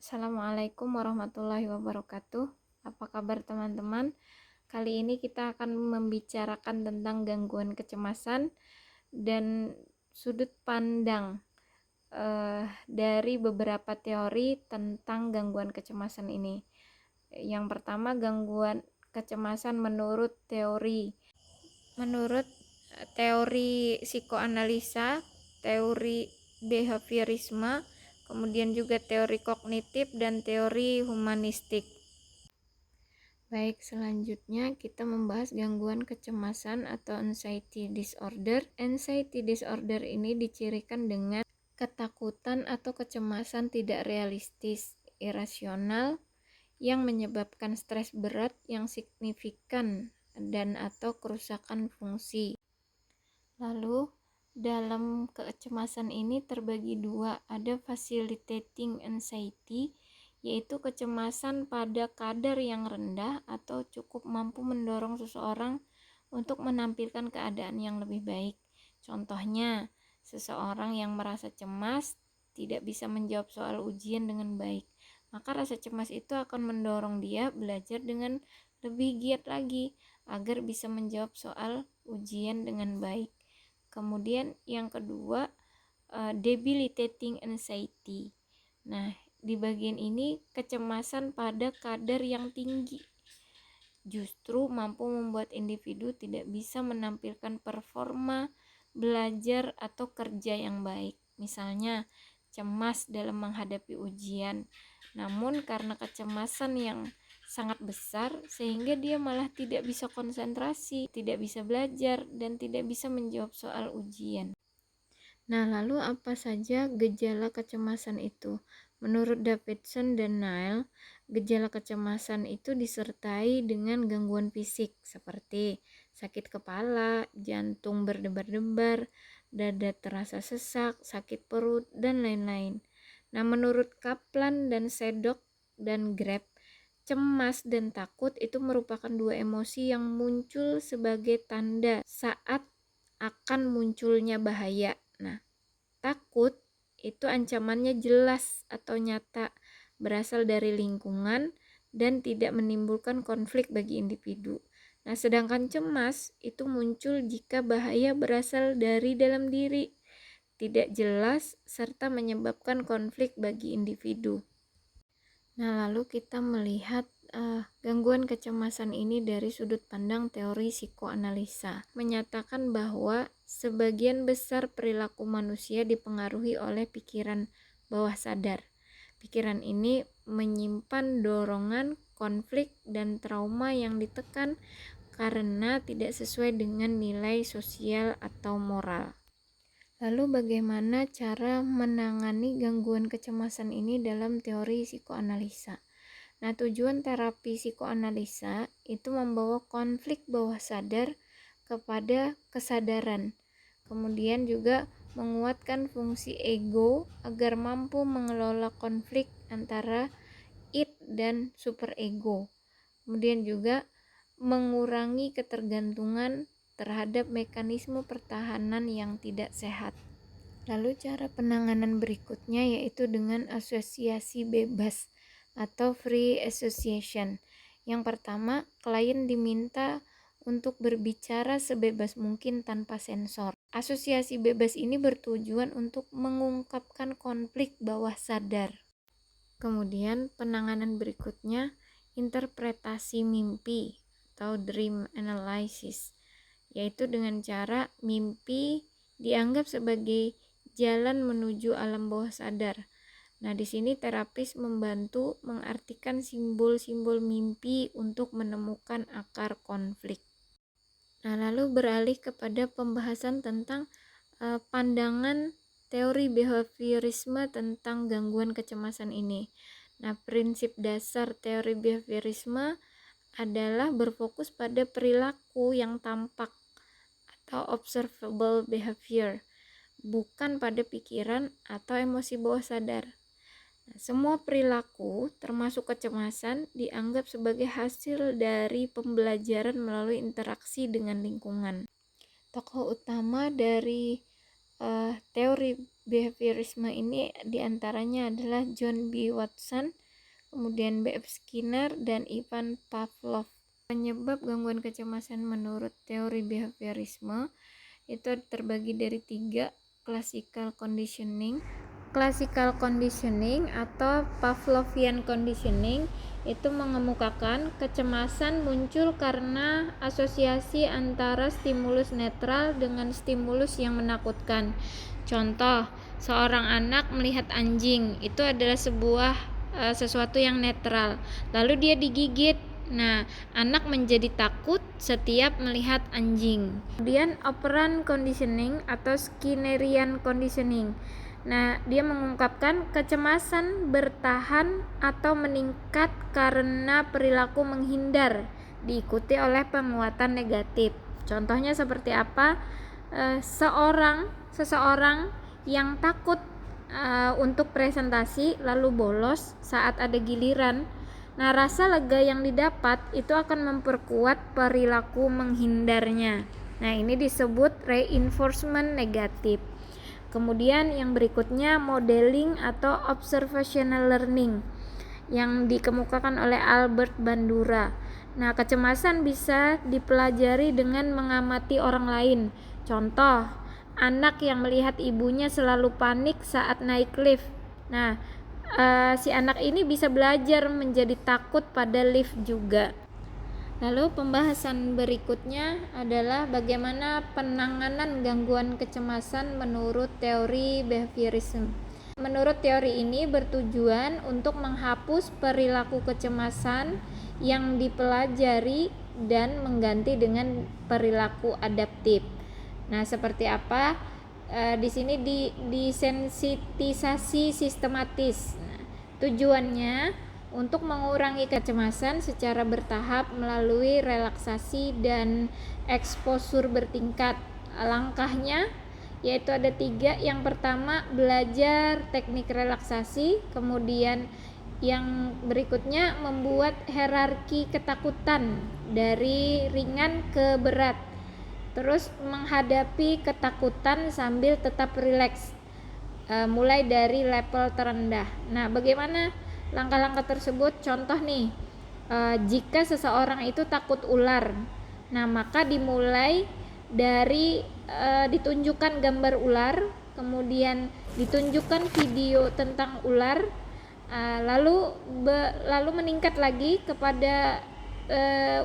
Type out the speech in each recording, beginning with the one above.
Assalamualaikum warahmatullahi wabarakatuh. Apa kabar teman-teman? Kali ini kita akan membicarakan tentang gangguan kecemasan dan sudut pandang dari beberapa teori tentang gangguan kecemasan ini. Yang pertama, gangguan kecemasan menurut teori psikoanalisa, teori behaviorisme, kemudian juga teori kognitif dan teori humanistik. Baik, selanjutnya kita membahas gangguan kecemasan atau anxiety disorder. Anxiety disorder ini dicirikan dengan ketakutan atau kecemasan tidak realistis, irasional, yang menyebabkan stres berat yang signifikan dan atau kerusakan fungsi. Lalu, dalam kecemasan ini terbagi dua, ada facilitating anxiety, yaitu kecemasan pada kadar yang rendah atau cukup mampu mendorong seseorang untuk menampilkan keadaan yang lebih baik. Contohnya, seseorang yang merasa cemas tidak bisa menjawab soal ujian dengan baik, maka rasa cemas itu akan mendorong dia belajar dengan lebih giat lagi agar bisa menjawab soal ujian dengan baik. Kemudian yang kedua, debilitating anxiety. Nah, di bagian ini kecemasan pada kadar yang tinggi justru mampu membuat individu tidak bisa menampilkan performa belajar atau kerja yang baik. Misalnya, cemas dalam menghadapi ujian. Namun karena kecemasan yang sangat besar sehingga dia malah tidak bisa konsentrasi, tidak bisa belajar, dan tidak bisa menjawab soal ujian. Nah, lalu apa saja gejala kecemasan itu? Menurut Davidson dan Nile, gejala kecemasan itu disertai dengan gangguan fisik seperti sakit kepala, jantung berdebar-debar, dada terasa sesak, sakit perut, dan lain-lain. Nah, menurut Kaplan dan Sedok dan Greb, cemas dan takut itu merupakan dua emosi yang muncul sebagai tanda saat akan munculnya bahaya. Nah, takut itu ancamannya jelas atau nyata, berasal dari lingkungan dan tidak menimbulkan konflik bagi individu. Nah, sedangkan cemas itu muncul jika bahaya berasal dari dalam diri, tidak jelas, serta menyebabkan konflik bagi individu. Nah, lalu kita melihat gangguan kecemasan ini dari sudut pandang teori psikoanalisa, menyatakan bahwa sebagian besar perilaku manusia dipengaruhi oleh pikiran bawah sadar. Pikiran ini menyimpan dorongan, konflik, dan trauma yang ditekan karena tidak sesuai dengan nilai sosial atau moral. Lalu bagaimana cara menangani gangguan kecemasan ini dalam teori psikoanalisa? Nah, tujuan terapi psikoanalisa itu membawa konflik bawah sadar kepada kesadaran. Kemudian juga menguatkan fungsi ego agar mampu mengelola konflik antara id dan superego. Kemudian juga mengurangi ketergantungan terhadap mekanisme pertahanan yang tidak sehat. Lalu cara penanganan berikutnya yaitu dengan asosiasi bebas atau free association. Yang pertama, klien diminta untuk berbicara sebebas mungkin tanpa sensor. Asosiasi bebas ini bertujuan untuk mengungkapkan konflik bawah sadar. Kemudian penanganan berikutnya, interpretasi mimpi atau dream analysis, yaitu dengan cara mimpi dianggap sebagai jalan menuju alam bawah sadar. Nah, di sini terapis membantu mengartikan simbol-simbol mimpi untuk menemukan akar konflik. Nah, lalu beralih kepada pembahasan tentang pandangan teori behaviorisme tentang gangguan kecemasan ini. Nah, prinsip dasar teori behaviorisme adalah berfokus pada perilaku yang tampak atau observable behavior, bukan pada pikiran atau emosi bawah sadar. Nah, semua perilaku, termasuk kecemasan, dianggap sebagai hasil dari pembelajaran melalui interaksi dengan lingkungan. Tokoh utama dari teori behaviorisme ini diantaranya adalah John B. Watson, kemudian B.F. Skinner, dan Ivan Pavlov. Penyebab gangguan kecemasan menurut teori behaviorisme itu terbagi dari 3: classical conditioning. Classical conditioning atau Pavlovian conditioning itu mengemukakan kecemasan muncul karena asosiasi antara stimulus netral dengan stimulus yang menakutkan. Contoh, seorang anak melihat anjing, itu adalah sesuatu yang netral, lalu dia digigit. Nah, anak menjadi takut setiap melihat anjing. Kemudian operant conditioning atau Skinnerian conditioning. Nah, dia mengungkapkan kecemasan bertahan atau meningkat karena perilaku menghindar diikuti oleh penguatan negatif. Contohnya seperti apa? Seseorang yang takut untuk presentasi lalu bolos saat ada giliran. Nah, rasa lega yang didapat itu akan memperkuat perilaku menghindarnya. Nah, ini disebut reinforcement negatif. Kemudian yang berikutnya modeling atau observational learning yang dikemukakan oleh Albert Bandura. Nah, kecemasan bisa dipelajari dengan mengamati orang lain. Contoh, anak yang melihat ibunya selalu panik saat naik lift. Nah, si anak ini bisa belajar menjadi takut pada lift juga. Lalu pembahasan berikutnya adalah bagaimana penanganan gangguan kecemasan menurut teori behaviorism. Menurut teori ini bertujuan untuk menghapus perilaku kecemasan yang dipelajari dan mengganti dengan perilaku adaptif. Nah, seperti apa? Di sini disensitisasi sistematis. Nah, tujuannya untuk mengurangi kecemasan secara bertahap melalui relaksasi dan eksposur bertingkat. Langkahnya yaitu ada 3. Yang pertama, belajar teknik relaksasi. Kemudian yang berikutnya, membuat hierarki ketakutan dari ringan ke berat. Terus menghadapi ketakutan sambil tetap rileks, mulai dari level terendah. Nah, bagaimana langkah-langkah tersebut? Contoh nih, jika seseorang itu takut ular, nah maka dimulai dari ditunjukkan gambar ular, kemudian ditunjukkan video tentang ular, lalu meningkat lagi kepada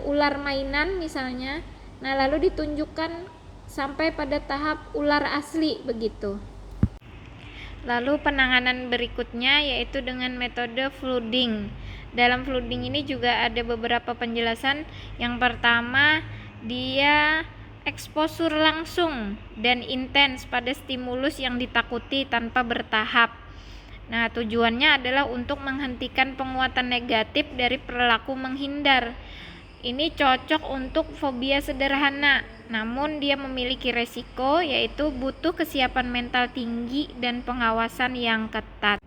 ular mainan misalnya. Nah, lalu ditunjukkan sampai pada tahap ular asli begitu. Lalu penanganan berikutnya yaitu dengan metode flooding. Dalam flooding ini juga ada beberapa penjelasan. Yang pertama, dia eksposur langsung dan intens pada stimulus yang ditakuti tanpa bertahap. Nah, tujuannya adalah untuk menghentikan penguatan negatif dari perilaku menghindar. Ini cocok untuk fobia sederhana, namun dia memiliki resiko, yaitu butuh kesiapan mental tinggi dan pengawasan yang ketat.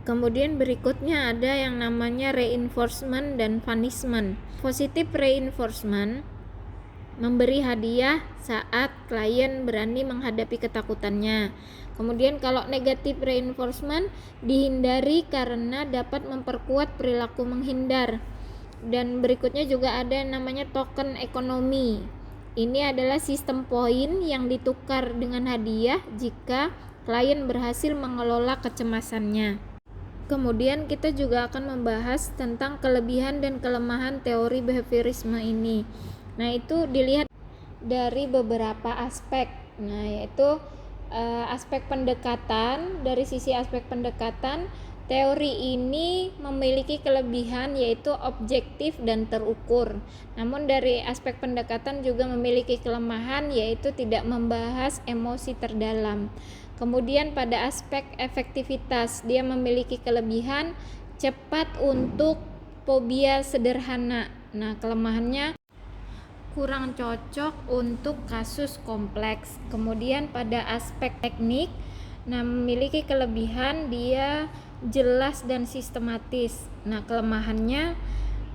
Kemudian berikutnya ada yang namanya reinforcement dan punishment. Positive reinforcement memberi hadiah saat klien berani menghadapi ketakutannya. Kemudian kalau negative reinforcement dihindari karena dapat memperkuat perilaku menghindar. Dan berikutnya juga ada yang namanya token ekonomi. Ini adalah sistem poin yang ditukar dengan hadiah jika klien berhasil mengelola kecemasannya. Kemudian kita juga akan membahas tentang kelebihan dan kelemahan teori behaviorisme ini. Nah, itu dilihat dari beberapa aspek. Nah, yaitu aspek pendekatan. Dari sisi aspek pendekatan, teori ini memiliki kelebihan yaitu objektif dan terukur. Namun dari aspek pendekatan juga memiliki kelemahan yaitu tidak membahas emosi terdalam. Kemudian pada aspek efektivitas, dia memiliki kelebihan cepat untuk fobia sederhana. Nah, kelemahannya kurang cocok untuk kasus kompleks. Kemudian pada aspek teknik, nah memiliki kelebihan dia jelas dan sistematis. Nah, kelemahannya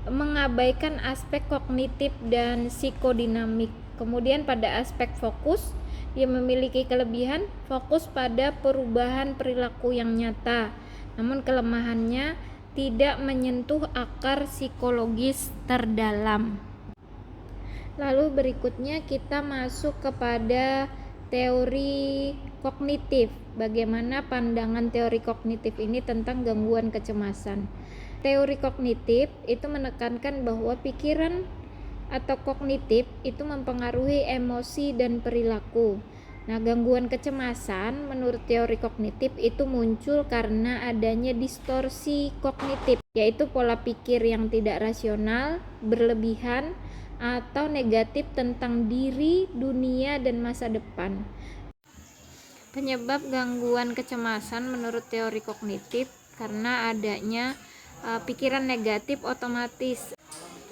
mengabaikan aspek kognitif dan psikodinamik. Kemudian pada aspek fokus, Dia memiliki kelebihan fokus pada perubahan perilaku yang nyata, namun kelemahannya tidak menyentuh akar psikologis terdalam. Lalu berikutnya kita masuk kepada teori kognitif. Bagaimana pandangan teori kognitif ini tentang gangguan kecemasan? Teori kognitif itu menekankan bahwa pikiran atau kognitif itu mempengaruhi emosi dan perilaku. Nah, gangguan kecemasan menurut teori kognitif itu muncul karena adanya distorsi kognitif, yaitu pola pikir yang tidak rasional, berlebihan, atau negatif tentang diri, dunia, dan masa depan. Penyebab gangguan kecemasan menurut teori kognitif karena adanya pikiran negatif otomatis,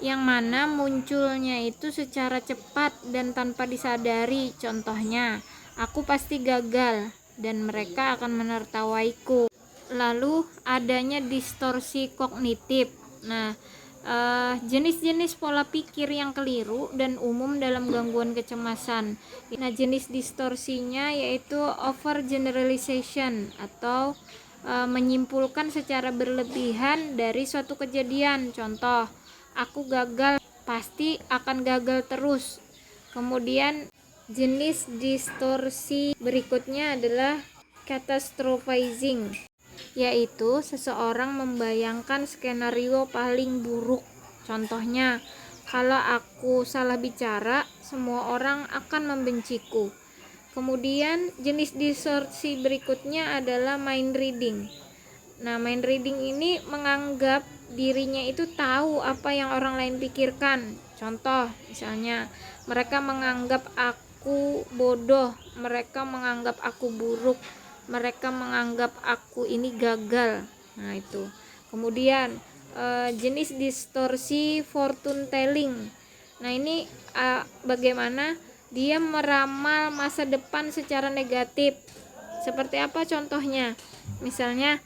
yang mana munculnya itu secara cepat dan tanpa disadari. Contohnya, aku pasti gagal dan mereka akan menertawaiku. Lalu adanya distorsi kognitif. Nah, jenis-jenis pola pikir yang keliru dan umum dalam gangguan kecemasan. Nah, jenis distorsinya yaitu overgeneralization atau menyimpulkan secara berlebihan dari suatu kejadian. Contoh, aku gagal, pasti akan gagal terus. Kemudian jenis distorsi berikutnya adalah catastrophizing, yaitu seseorang membayangkan skenario paling buruk. Contohnya, kalau aku salah bicara, semua orang akan membenciku. Kemudian jenis distorsi berikutnya adalah mind reading. Nah, mind reading ini menganggap dirinya itu tahu apa yang orang lain pikirkan. Contoh, misalnya mereka menganggap aku bodoh, mereka menganggap aku buruk, mereka menganggap aku ini gagal. Nah, itu. Kemudian jenis distorsi fortune telling. Nah, ini bagaimana dia meramal masa depan secara negatif. Seperti apa contohnya? Misalnya,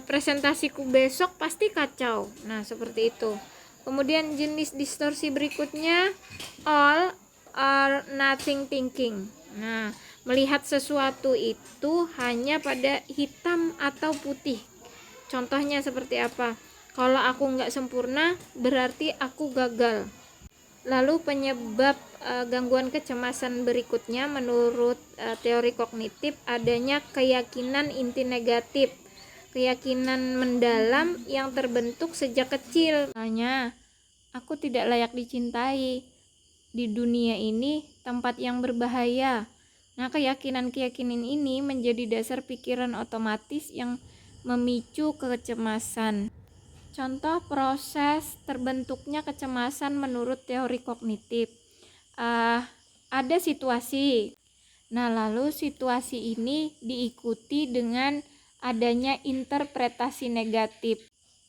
presentasiku besok pasti kacau. Nah, seperti itu. Kemudian jenis distorsi berikutnya all or nothing thinking. Nah, melihat sesuatu itu hanya pada hitam atau putih. Contohnya seperti apa? Kalau aku nggak sempurna, berarti aku gagal. Lalu penyebab gangguan kecemasan berikutnya menurut teori kognitif adanya keyakinan inti negatif, keyakinan mendalam yang terbentuk sejak kecil. Misalnya, aku tidak layak dicintai, di dunia ini tempat yang berbahaya. Nah, keyakinan-keyakinan ini menjadi dasar pikiran otomatis yang memicu kecemasan. Contoh proses terbentuknya kecemasan menurut teori kognitif. Ada situasi. Nah, lalu situasi ini diikuti dengan adanya interpretasi negatif.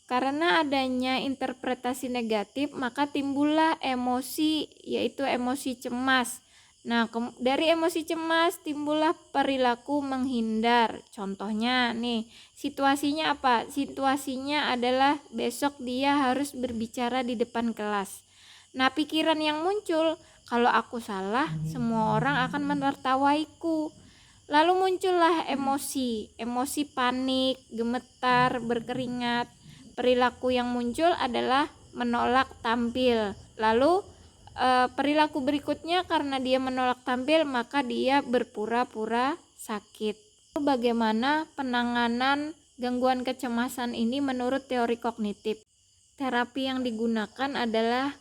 Karena adanya interpretasi negatif, maka timbullah emosi, yaitu emosi cemas. Nah, dari emosi cemas timbullah perilaku menghindar. Contohnya nih, situasinya apa? Situasinya adalah besok dia harus berbicara di depan kelas. Nah, pikiran yang muncul, kalau aku salah, semua orang akan menertawaiku. Lalu muncullah emosi panik, gemetar, berkeringat. Perilaku yang muncul adalah menolak tampil. Lalu perilaku berikutnya, karena dia menolak tampil, maka dia berpura-pura sakit. Bagaimana penanganan gangguan kecemasan ini menurut teori kognitif? Terapi yang digunakan adalah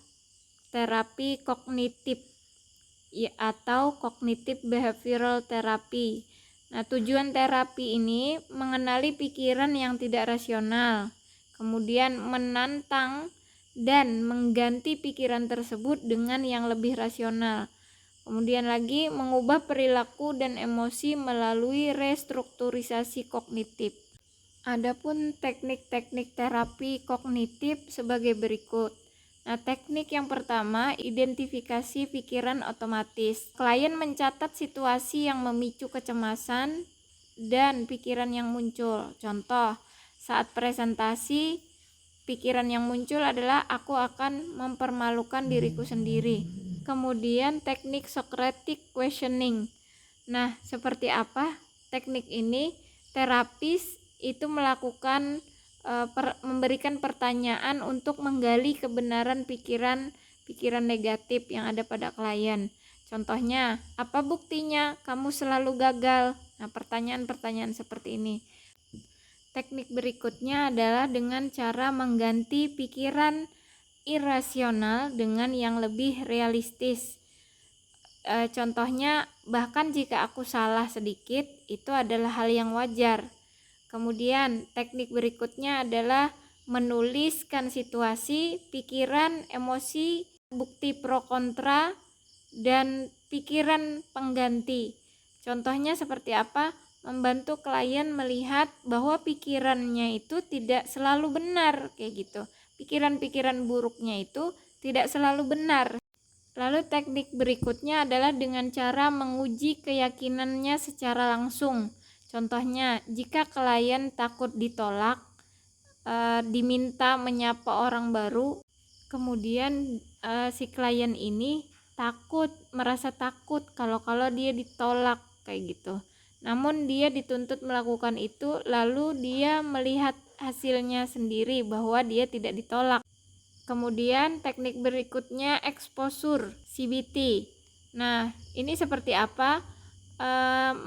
terapi kognitif atau cognitive behavioral therapy. Nah, tujuan terapi ini mengenali pikiran yang tidak rasional, kemudian menantang dan mengganti pikiran tersebut dengan yang lebih rasional. Kemudian lagi mengubah perilaku dan emosi melalui restrukturisasi kognitif. Adapun teknik-teknik terapi kognitif sebagai berikut. Nah, teknik yang pertama, identifikasi pikiran otomatis. Klien mencatat situasi yang memicu kecemasan dan pikiran yang muncul. Contoh, saat presentasi, pikiran yang muncul adalah aku akan mempermalukan diriku sendiri. Kemudian teknik Socratic questioning. Nah, seperti apa teknik ini? Terapis itu melakukan memberikan pertanyaan untuk menggali kebenaran pikiran negatif yang ada pada klien. Contohnya, apa buktinya kamu selalu gagal? Nah, pertanyaan-pertanyaan seperti ini. Teknik berikutnya adalah dengan cara mengganti pikiran irasional dengan yang lebih realistis. Contohnya, bahkan jika aku salah sedikit, itu adalah hal yang wajar. Kemudian, teknik berikutnya adalah menuliskan situasi, pikiran, emosi, bukti pro kontra, dan pikiran pengganti. Contohnya seperti apa? Membantu klien melihat bahwa pikirannya itu tidak selalu benar, kayak gitu. Pikiran-pikiran buruknya itu tidak selalu benar. Lalu teknik berikutnya adalah dengan cara menguji keyakinannya secara langsung. Contohnya, jika klien takut ditolak, diminta menyapa orang baru, kemudian si klien ini merasa takut kalau dia ditolak kayak gitu. Namun dia dituntut melakukan itu, lalu dia melihat hasilnya sendiri bahwa dia tidak ditolak. Kemudian teknik berikutnya exposure CBT. Nah, ini seperti apa?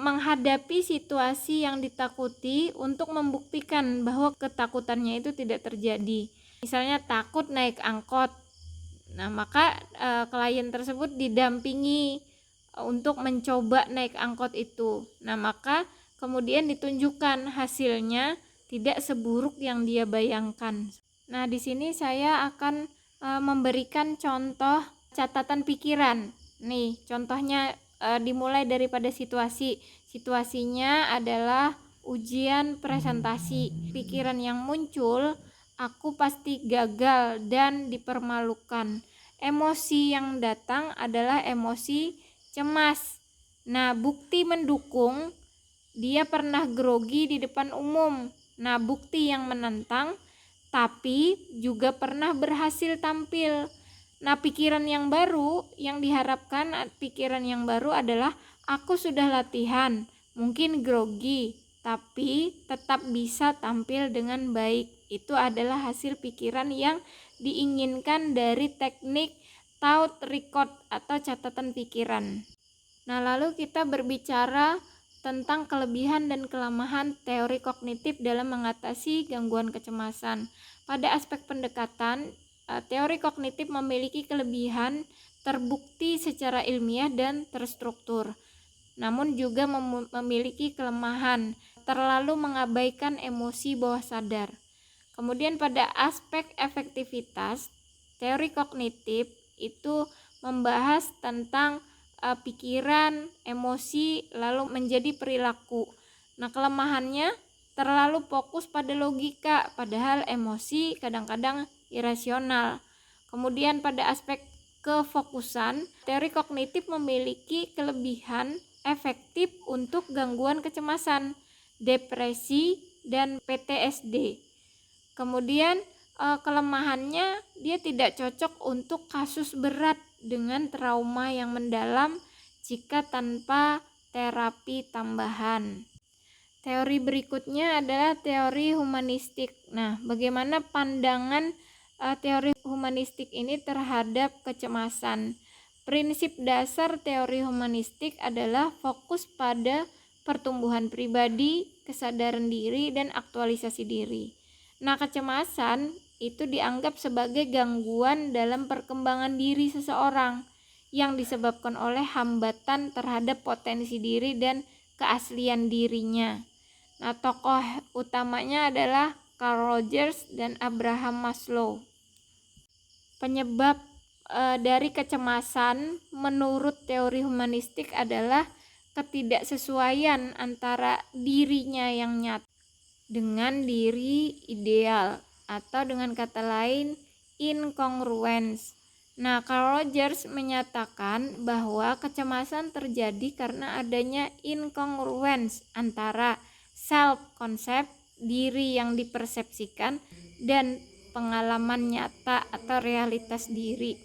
Menghadapi situasi yang ditakuti untuk membuktikan bahwa ketakutannya itu tidak terjadi. Misalnya takut naik angkot. Nah, maka klien tersebut didampingi untuk mencoba naik angkot itu. Nah, maka kemudian ditunjukkan hasilnya tidak seburuk yang dia bayangkan. Nah, di sini saya akan memberikan contoh catatan pikiran. Nih, contohnya dimulai daripada situasi. Situasinya adalah ujian presentasi. Pikiran yang muncul, aku pasti gagal dan dipermalukan. Emosi yang datang adalah emosi cemas. Nah, bukti mendukung, dia pernah grogi di depan umum. Nah, bukti yang menentang, tapi juga pernah berhasil tampil. Nah, pikiran yang baru yang diharapkan, pikiran yang baru adalah aku sudah latihan, mungkin grogi, tapi tetap bisa tampil dengan baik. Itu adalah hasil pikiran yang diinginkan dari teknik thought record atau catatan pikiran. Nah, lalu kita berbicara tentang kelebihan dan kelemahan teori kognitif dalam mengatasi gangguan kecemasan. Pada aspek pendekatan, teori kognitif memiliki kelebihan terbukti secara ilmiah dan terstruktur. Namun juga memiliki kelemahan, terlalu mengabaikan emosi bawah sadar. Kemudian pada aspek efektivitas, teori kognitif itu membahas tentang pikiran, emosi, lalu menjadi perilaku. Nah, kelemahannya terlalu fokus pada logika, padahal emosi kadang-kadang irasional. Kemudian pada aspek kefokusan, teori kognitif memiliki kelebihan efektif untuk gangguan kecemasan, depresi, dan PTSD. Kemudian kelemahannya, dia tidak cocok untuk kasus berat dengan trauma yang mendalam jika tanpa terapi tambahan. Teori berikutnya adalah teori humanistik. Nah, bagaimana pandangan teori humanistik ini terhadap kecemasan? Prinsip dasar teori humanistik adalah fokus pada pertumbuhan pribadi, kesadaran diri, dan aktualisasi diri. Nah, kecemasan itu dianggap sebagai gangguan dalam perkembangan diri seseorang yang disebabkan oleh hambatan terhadap potensi diri dan keaslian dirinya. Nah, tokoh utamanya adalah Carl Rogers dan Abraham Maslow. Penyebab dari kecemasan menurut teori humanistik adalah ketidaksesuaian antara dirinya yang nyata dengan diri ideal, atau dengan kata lain incongruence. Nah, Carl Rogers menyatakan bahwa kecemasan terjadi karena adanya incongruence antara self-concept, diri yang dipersepsikan, dan pengalaman nyata atau realitas diri.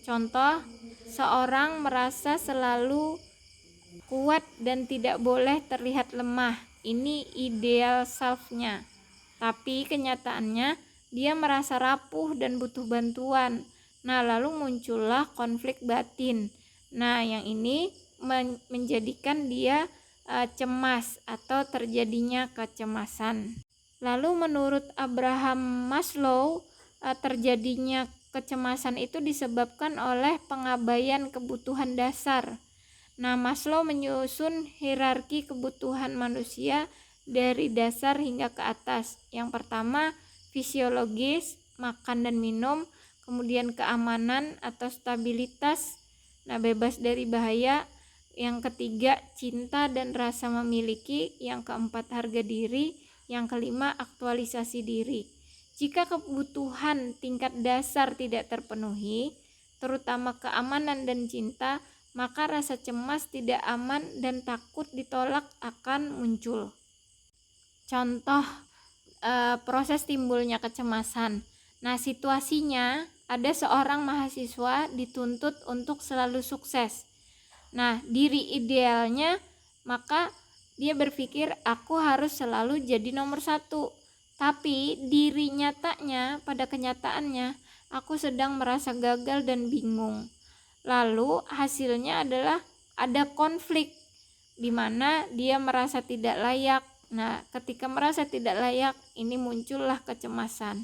Contoh, seorang merasa selalu kuat dan tidak boleh terlihat lemah. Ini ideal self-nya. Tapi kenyataannya dia merasa rapuh dan butuh bantuan. Nah, lalu muncullah konflik batin. Nah, yang ini menjadikan dia cemas atau terjadinya kecemasan. Lalu menurut Abraham Maslow, terjadinya kecemasan itu disebabkan oleh pengabaian kebutuhan dasar. Nah, Maslow menyusun hierarki kebutuhan manusia dari dasar hingga ke atas. Yang pertama, fisiologis, makan dan minum, kemudian keamanan atau stabilitas, nah bebas dari bahaya. Yang ketiga, cinta dan rasa memiliki. Yang keempat, harga diri. Yang kelima, aktualisasi diri. Jika kebutuhan tingkat dasar tidak terpenuhi, terutama keamanan dan cinta, maka rasa cemas, tidak aman, dan takut ditolak akan muncul. Contoh proses timbulnya kecemasan. Nah, situasinya ada seorang mahasiswa dituntut untuk selalu sukses. Nah, diri idealnya maka dia berpikir aku harus selalu jadi nomor 1. Tapi diri nyatanya pada kenyataannya aku sedang merasa gagal dan bingung. Lalu hasilnya adalah ada konflik di mana dia merasa tidak layak. Nah, ketika merasa tidak layak, ini muncullah kecemasan.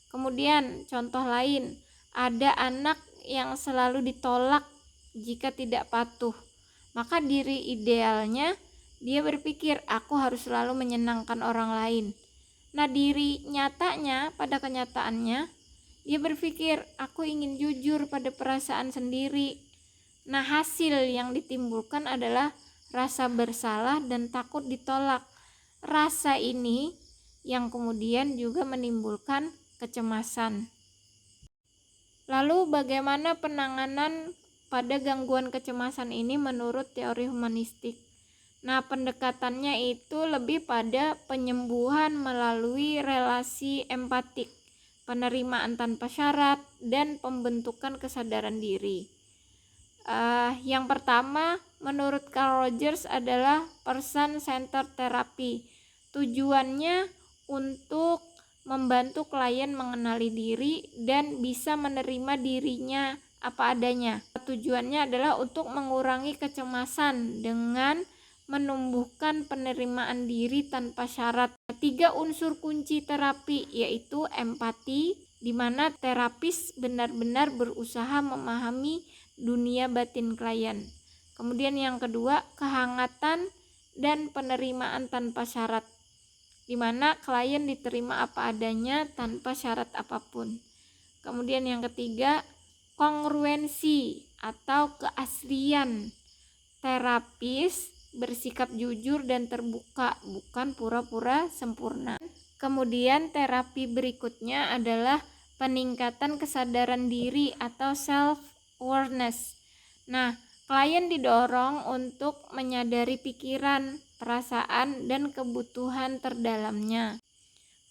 Kemudian contoh lain, ada anak yang selalu ditolak jika tidak patuh. Maka diri idealnya dia berpikir aku harus selalu menyenangkan orang lain. Nah, diri nyatanya pada kenyataannya dia berpikir aku ingin jujur pada perasaan sendiri. Nah, hasil yang ditimbulkan adalah rasa bersalah dan takut ditolak. Rasa ini yang kemudian juga menimbulkan kecemasan. Lalu bagaimana penanganan pada gangguan kecemasan ini menurut teori humanistik? Nah, pendekatannya itu lebih pada penyembuhan melalui relasi empatik, penerimaan tanpa syarat, dan pembentukan kesadaran diri. Yang pertama menurut Carl Rogers adalah person-centered therapy. Tujuannya untuk membantu klien mengenali diri dan bisa menerima dirinya apa adanya. Tujuannya adalah untuk mengurangi kecemasan dengan menumbuhkan penerimaan diri tanpa syarat. 3 unsur kunci terapi yaitu empati, di mana terapis benar-benar berusaha memahami dunia batin klien. Kemudian yang kedua, kehangatan dan penerimaan tanpa syarat, di mana klien diterima apa adanya tanpa syarat apapun. Kemudian yang ketiga, kongruensi atau keaslian. Terapis bersikap jujur dan terbuka, bukan pura-pura sempurna. Kemudian terapi berikutnya adalah peningkatan kesadaran diri atau self-awareness. Nah, klien didorong untuk menyadari pikiran, perasaan, dan kebutuhan terdalamnya.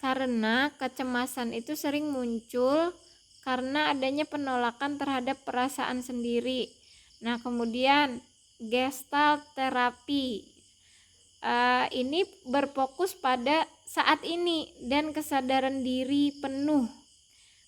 Karena kecemasan itu sering muncul karena adanya penolakan terhadap perasaan sendiri. Nah, kemudian Gestalt terapi ini berfokus pada saat ini dan kesadaran diri penuh.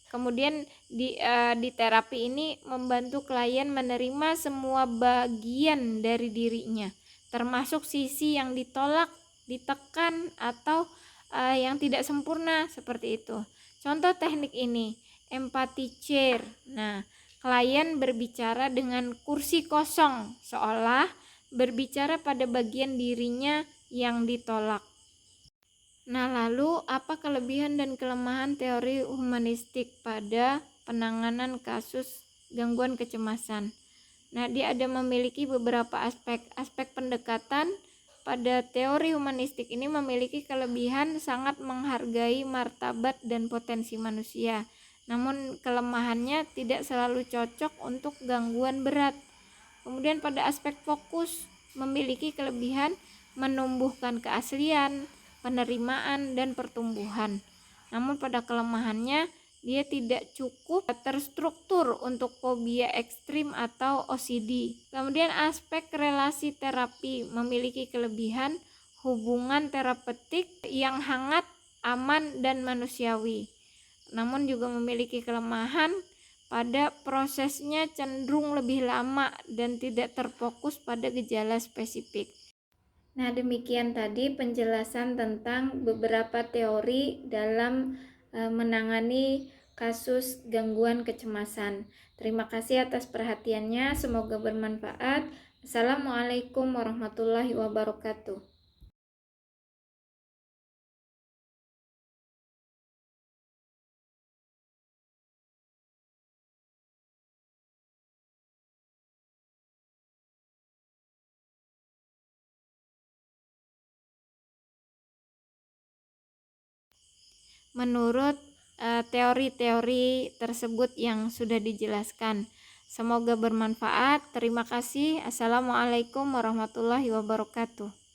Kemudian di terapi ini membantu klien menerima semua bagian dari dirinya, termasuk sisi yang ditolak, ditekan, atau yang tidak sempurna seperti itu. Contoh teknik ini, empathy chair. Nah, klien berbicara dengan kursi kosong, seolah berbicara pada bagian dirinya yang ditolak. Nah, lalu apa kelebihan dan kelemahan teori humanistik pada penanganan kasus gangguan kecemasan? Nah, dia ada memiliki beberapa aspek. Aspek pendekatan pada teori humanistik ini memiliki kelebihan sangat menghargai martabat dan potensi manusia. Namun kelemahannya tidak selalu cocok untuk gangguan berat. Kemudian pada aspek fokus memiliki kelebihan menumbuhkan keaslian, penerimaan, dan pertumbuhan. Namun pada kelemahannya dia tidak cukup terstruktur untuk fobia ekstrim atau OCD. Kemudian aspek relasi terapi memiliki kelebihan hubungan terapeutik yang hangat, aman, dan manusiawi. Namun juga memiliki kelemahan pada prosesnya cenderung lebih lama dan tidak terfokus pada gejala spesifik. Nah, demikian tadi penjelasan tentang beberapa teori dalam menangani kasus gangguan kecemasan. Terima kasih atas perhatiannya, semoga bermanfaat. Assalamualaikum warahmatullahi wabarakatuh. Menurut teori-teori tersebut yang sudah dijelaskan, semoga bermanfaat. Terima kasih. Assalamualaikum warahmatullahi wabarakatuh.